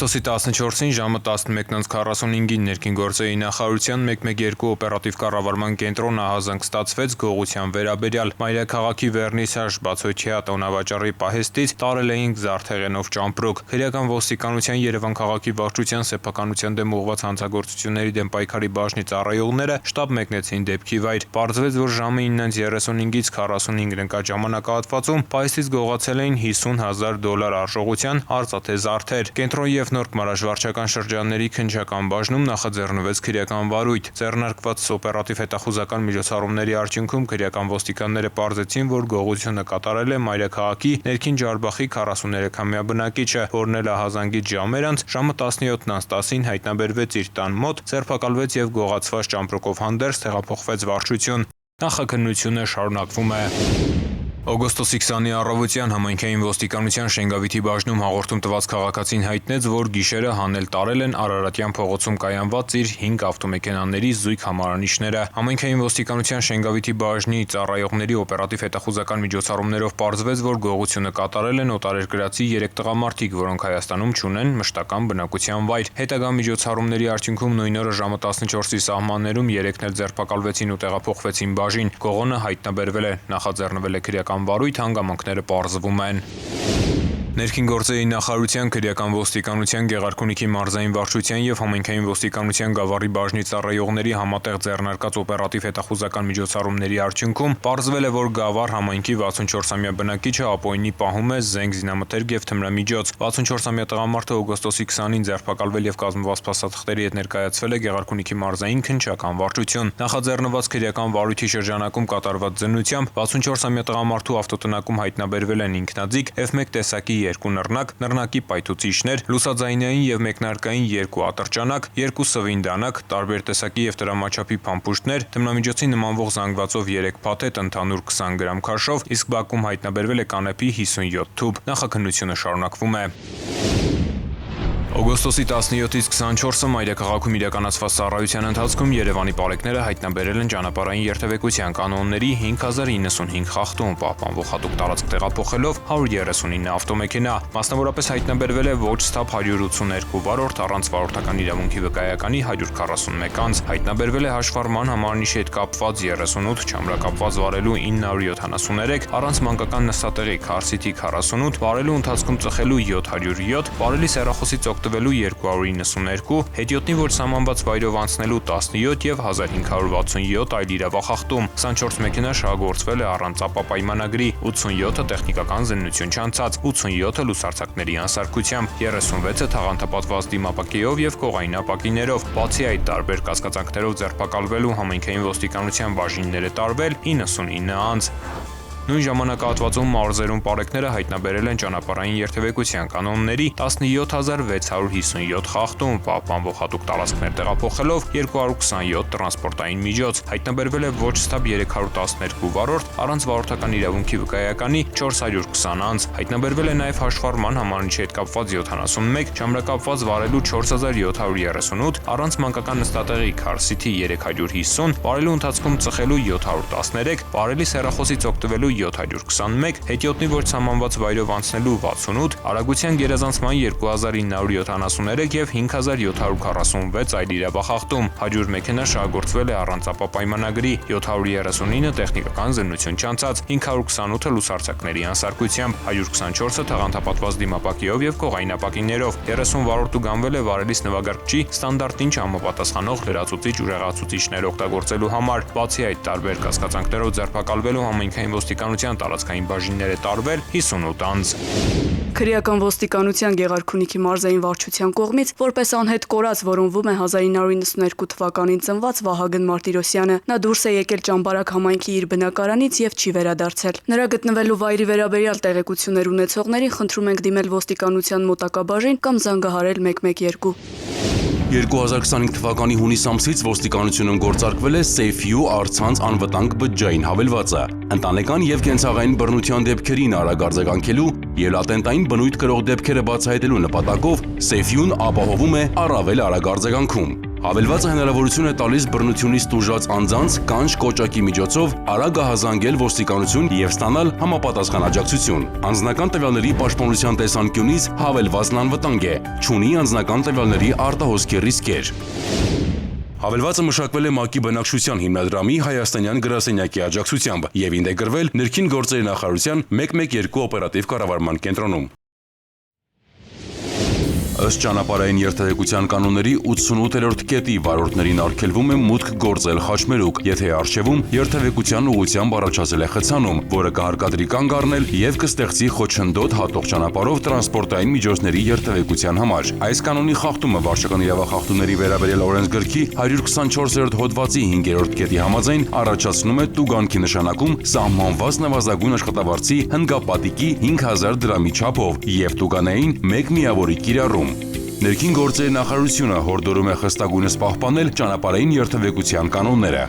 Օգոստոսի 14-ին ժամը 11:45-ին ներքին գործերի նախարարության 112 օպերատիվ կառավարման կենտրոն ահազանգ ստացվեց գողության վերաբերյալ։ Մայրաքաղաքի Վերնիսաժ բացօթյա տոնավաճառի պահեստից տարել էինք զարդեղենով ճամպրուկ։ Քրեական ոստիկանության Երևան քաղաքի վարչության սեփականության դեմ ուղղված հանցագործությունների դեմ պայքարի բաժնի ծառայողները շտաբ մեկնեցին դեպքի վայր։ Պարզվեց, որ ժամը 9:35-ից 45 ընկած ժամանակահատվածում պահեստից գողացել էին $50,000 արժողության արծաթե զարդեր։ Կենտրոն և Նորք մարաշվարչական շրջանների քննչական բաժնում նախաձեռնվեց քրեական վարույթ։ Ձեռնարկված օպերատիվ հետախուզական միջոցառումների արդյունքում քրեական ոստիկանները պարզեցին, որ գողությունը կատարել է Մայրաքաղաքի Ներքին Ջարբախի 43-ամյա բնակիչը, որն էլ ահազանգից ժամեր անց ժամը 17:10-ին հայտնաբերվեց իր տան մոտ, ձերբակալվեց և գողացված ճամպրուկով հանդերձ տեղափոխվեց վարչություն։ Նախաքննությունը շարունակվում է։ Օգոստոսի 20-ի առավոտյան համայնքային ոստիկանության Շենգավիթի բաժնում հաղորդում տված քաղաքացին հայտնեց, որ գիշերը հանել տարել են Արարատյան փողոցում կայանված իր 5 ավտոմեքենաների զույգ համարանիշները։ Համայնքային ոստիկանության Շենգավիթի բաժնի ծառայողների օպերատիվ հետախուզական միջոցառումներով պարզվեց, որ գողությունը կատարել են օտարերկրացի 3 տղամարդիկ, որոնք Հայաստանում չունեն մշտական բնակության վայր։ Հետագա միջոցառումների արդյունքում նույն օրը ժամը 14-ի սահմաններում 3-ն էլ ձերբակալվեցին ու տեղափոխվեցին բաժին։ Գողոնը հայտնաբերվել է, նախաձեռնվել է քրեական վարույթ, հանգամանքները պարզվում են։ Ներքին գործերի նախարարության քրեական ոստիկանության Գեղարքունիքի մարզային վարչության և համայնքային ոստիկանության Գավառի բաժնի ծառայողների համատեղ ձեռնարկած օպերատիվ հետախուզական միջոցառումների արդյունքում պարզվել է, որ Գավառ համայնքի 64-ամյա բնակիչը ապօրինի պահում է զենք, զինամթերք և թմրամիջոց։ 64-ամյա տղամարդը օգոստոսի 20-ին ձերբակալվել և կազմված փաստաթղթերի հետ ներկայացվել է Գեղարքունիքի մարզային քննչական վարչություն։ Նախաձեռնված քրեական վարույթի շրջանակում կատարված զննությամբ 64-ամյա տղամարդու ավտոտնակում հայտնաբերվել են ինքնաձիգ F1 տեսակի 2 նռնակ, նռնակի պայթուցիչներ, լուսաձայնային և մեկնարկային 2 ատրճանակ, 2 սվինդանակ, տարբեր տեսակի և տրամաչափի փամփուշտներ, թմրամիջոցի նմանվող զանգվածով 3 փաթեթ, ընդհանուր 20 գրամ քաշով, իսկ բակում հայտնաբերվել է կանեփի 57 թուբ։ Նախաքննությունը շարունակվում է։ Օգոստոսի 17-ից 24-ը Մայրաքաղաքում իրականացված ծառայության ընթացքում Երևանի պարեկները հայտնաբերել են ճանապարհային երթևեկության կանոնների 5095 խախտում, պահպանվող հատուկ տարածք տեղափոխելով 139 ավտոմեքենա։ Մասնավորապես հայտնաբերվել է ոչ սթափ 182 վարորդ, առանց վարորդական իրավունքի վկայականի 141 անձ, հայտնաբերվել է հաշվառման համարանիշի հետ կապված 38, չամրակապված վարելու 973, առանց մանկական նստատեղի քարսիթի 48, վարելու ընթացքում ծխելու 707, վարելի սեռախոսից օգտվելու 292, հետիոտնի ոչ սահմանված վայրով անցնելու 17 և 1567 այլ իրավախախտում, 24 մեքենա շահագործվել է առանց ապապայմանագրի, 87-ը տեխնիկական զննություն չանցած, 87-ը լուսարձակների անսարքությամբ, 36-ը թաղանթապատված դիմապակեով և կողային ապակիներով, բացի այդ տարբեր կասկածանքներով ձերբակալվել ու համայնքային ոստիկանության բաժիններ է տարվել 99 անձ։ Նույն ժամանակահատվածում մարզերում պարեկները հայտնաբերել են ճանապարհային երթևեկության կանոնների 17657 խախտում, պահպանվող հատուկ տարածքներ տեղափոխելով 227 տրանսպորտային միջոց, հայտնաբերվել է ոչ սթափ 312 վարորդ, առանց վարորդական իրավունքի վկայականի 420 անձ, հայտնաբերվել է նաև հաշվառման համարանիշի հետ կապված 71, չամրակապված վարելու 4738, առանց մանկական նստատեղի քարսիթի 350, վարելու ընթացքում ծխելու 713, վարելի սեռախոսից օգտվելու 721, հետիոտնի ոչ սահմանված վայրով անցնելու 68, արագության գերազանցման 2973 և 5746 այլ իրավախախտում, 100 մեքենա շահագործվել է առանց ապապայմանագրի, 739 տեխնիկական զննություն չանցած, 528-ը լուսարձակների անսարքությամբ, 124-ը թաղանթապատված դիմապակեով և կողային ապակիներով, 30 վարորդը գանվել է վարելիս նվագարկչի ստանդարտին չհամապատասխանող լրացուցիչ ուժեղացուցիչներ օգտագործելու համար, բացի այդ տարբեր կասկածանքներով ձերբակալվելու համայնքային ոստիկանության տարածքային բաժիններ է տարվել 58 անձ։ Քրեական ոստիկանության Գեղարքունիքի մարզային վարչության կողմից որպես անհետ կորած որոնվում է 1992 թվականին ծնված Վահագն Մարտիրոսյանը։ Նա դուրս է եկել Ճամբարակ համայնքի իր բնակարանից եւ չի վերադարձել։ Նրա գտնվելու վայրի վերաբերյալ տեղեկություններ ունեցողներին խնդրում ենք դիմել ոստիկանության մոտակա բաժին կամ զանգահարել 112։ 2025 թվականի հունիս ամսից ոստիկանությունում գործարկվել է SafeU առցանց անվտանգ բջջային հավելվածը։ Ընտանեկան եւ կենցաղային բռնության դեպքերին արագ արձագանքելու եւ լատենտային բնույթ կրող դեպքերը բացահայտելու նպատակով SafeU-ն ապահովում է առավել արագ արձագանքում։ Հավելվածը հնարավորություն է տալիս բռնությունից տուժած անձանց կանչ կոճակի միջոցով արագ հազանգել ոստիկանություն եւ ստանալ համապատասխան աջակցություն։ Անձնական տվյալների պաշտպանության տեսանկյունից հավելվածն անվտանգ է, չունի անձնական տվյալների արտահոսքի ռիսկեր։ Հավելվածը մշակվել է ՄԱԿ-ի բնակչության հիմնադրամի հայաստանյան գրասենյակի աջակցությամբ եւ ինտեգրվել ներքին գործերի նախարարության 112 օպերատիվ կառավարման կենտրոնում։ Ըստ ճանապարհային երթևեկության կանոնների 88-րդ կետի վարորդներին արգելվում է մուտք գործել խաչմերուկ, եթե առջևում երթևեկության ուղղությամբ առաջացել է խցանում, որը կհարկադրի կանգ առնել եւ կստեղծի խոչընդոտ հատող ճանապարհով տրանսպորտային միջոցների երթևեկության համար։ Այս կանոնի խախտումը վարչական իրավախախտումների վերաբերյալ օրենսգրքի 124-րդ հոդվածի 5-րդ կետի համաձայն առաջացնում է տուգանքի նշանակում սահմանված նվազագույն աշխատավարձի հնգապատիկի 5000 դրամի չափով եւ տուգանային 1 միավորի կիրառում։ Ներքին գործերի նախարարությունը հորդորում է խստագույնս պահպանել ճանապարհային երթևեկության կանոնները։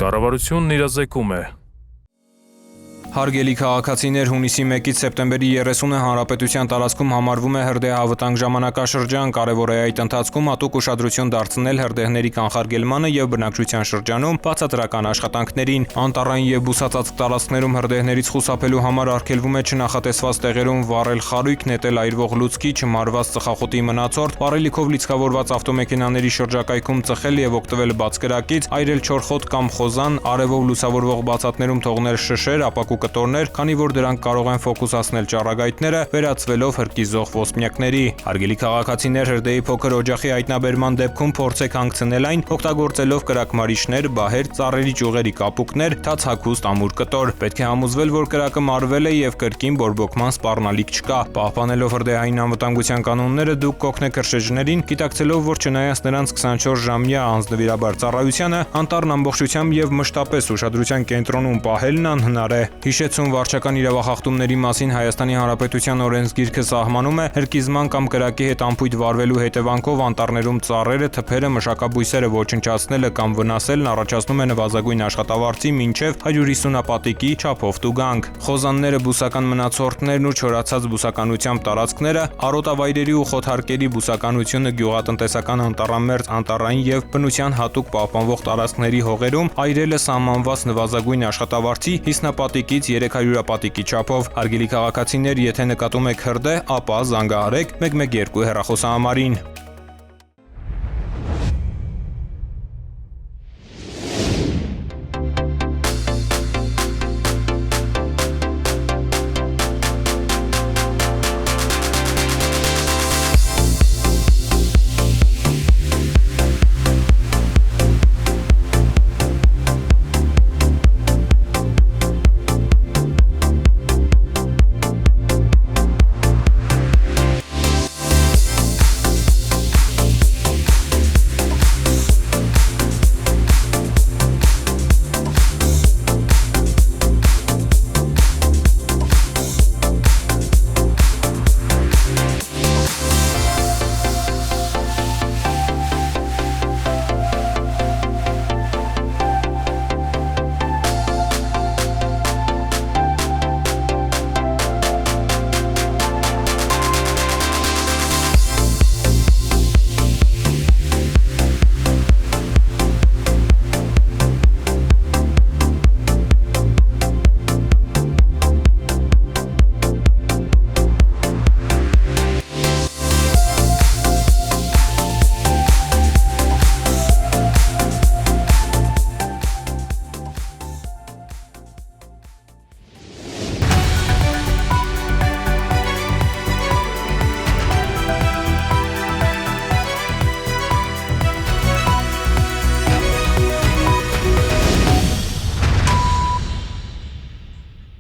Կառավարությունն իրազեկում է։ Հարգելի քաղաքացիներ, հունիսի 1-ից սեպտեմբերի 30-ը հանրապետության տարածքում համարվում է հրդեհավտանգ ժամանակաշրջան, կարևոր է այդ ընթացքում հատուկ ուշադրություն դարձնել հրդեհների կանխարգելմանը եւ բնակչության շրջանում բացատրական աշխատանքներին։ Անտառային եւ բուսածածկ տարածքներում հրդեհներից խուսափելու համար արգելվում է չնախատեսված տեղերում վառել խարույկ, նետել այրվող լուցկի, չմարված ծխախոտի մնացորդ, վառելիքով լիցքավորված ավտոմեքենաների շրջակայքում ծխել եւ օգտվել բացկրակից, այրել չորխոտ կամ խոզան, արևով լուսավորվող բացատներում թողնել շշեր, ապակու կտորներ, քանի որ դրանք կարող են ֆոկուսացնել ճառագայթները, վերածվելով հրկիզող ոսպնյակների։ Հարգելի քաղաքացիներ, հրդեհի փոքր օջախի հայտնաբերման դեպքում փորձեք հանգցնել այն, օգտագործելով կրակմարիչներ, բահեր, ծառերի ճյուղերի կապուկներ, թաց հագուստ, ամուր կտոր։ Պետք է համոզվել, որ կրակը մարվել է եւ կրկին բորբոքման սպառնալիք չկա։ Պահպանելով հրդեհային անվտանգության կանոնները, դուք կօգնեք հրշեջներին, գիտակցելով, որ չնայած նրանց 24-ժամյա անձնվիրաբար ծառայությանը, անտառն ամբողջությամբ եւ մշտապես ուշադրության կենտրոնում պահելն անհնար է։ Հիշեցում վարչական իրավախախտումների մասին Հայաստանի Հանրապետության օրենսգիրքը սահմանում է հրկիզման կամ կրակի հետ անփույթ վարվելու հետևանքով անտառներում ծառերը, թփերը, մշակաբույսերը ոչնչացնելը կամ վնասելն առաջացնում է նվազագույն աշխատավարձի մինչև 150 ապատիկի չափով տուգանք։ Խոզանները, բուսական մնացորդներն ու չորացած բուսականությամբ տարածքները, արոտավայրերի ու խոթարկերի բուսականությունը, գյուղատնտեսական անտառամերձ, անտառային եւ բնության հատուկ պահպանվող տարածքների հողերում այրելը սահմանված նվազագույն աշխատավարձի 50 ապատիկից 300 ապատիկի չափով։ Հարգելի քաղաքացիներ, եթե նկատում եք հրդեհ, ապա զանգահարեք 112 հեռախոսահամարին։